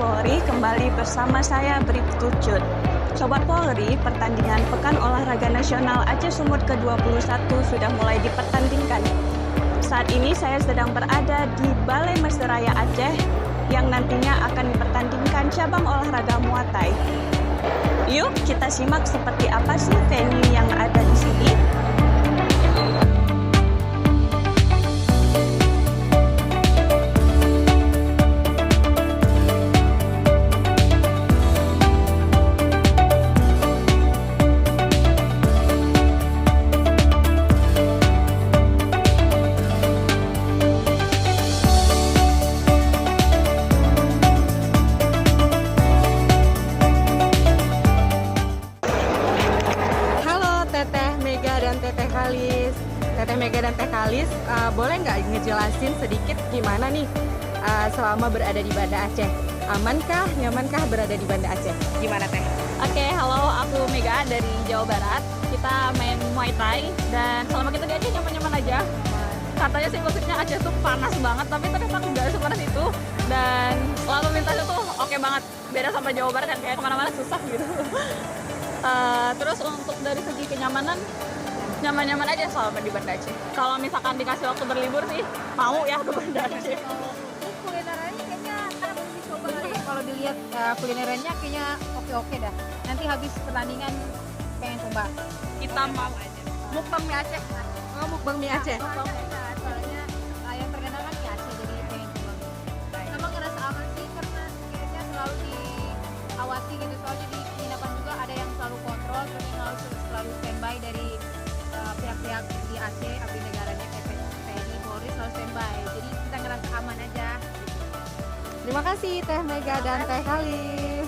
Polri kembali bersama saya Bribtu Cut. Sobat Polri, pertandingan Pekan Olahraga Nasional Aceh Sumut ke-21 sudah mulai dipertandingkan. Saat ini saya sedang berada di Balai Mesiraya Aceh yang nantinya akan dipertandingkan cabang olahraga Muay Thai. Yuk kita simak seperti apa sih venue yang ada di sini. Teteh Mega dan Teh Kalis, boleh nggak ngejelasin sedikit gimana nih selama berada di Banda Aceh? Amankah, nyamankah berada di Banda Aceh? Gimana Teh? Oke, halo, aku Mega dari Jawa Barat. Kita main Muay Thai dan selama kita di Aceh nyaman-nyaman aja. Katanya sih musiknya Aceh tuh panas banget, tapi ternyata nggak sepanas itu. Dan lalu lintasnya tuh oke banget. Beda sama Jawa Barat yang kayak kemana-mana susah gitu. Terus untuk dari segi kenyamanan, nyaman-nyaman aja selama di Banda Aceh. Kalau misalkan dikasih waktu berlibur sih, mau ya ke Banda Aceh. Kulinerannya kayaknya karena belum dicoba kali ya. Kalau dilihat kulinerannya kayaknya oke-oke dah. Nanti habis pertandingan pengen coba. Kita mau aja. Mukbang mie Aceh. Oh, mukbang mie Aceh. Soalnya yang terkenal kan di Aceh, jadi pengen coba. Sama ngerasa aman sih karena kayaknya selalu diawasi gitu. Soalnya di penginapan juga ada yang selalu kontrol, terus yang selalu standby dari pihak-pihak di Aceh, abdi negaranya kayak TNI, Polri selalu standby. Jadi kita ngerasa aman aja. Terima kasih Teh Mega dan Teh Kalis.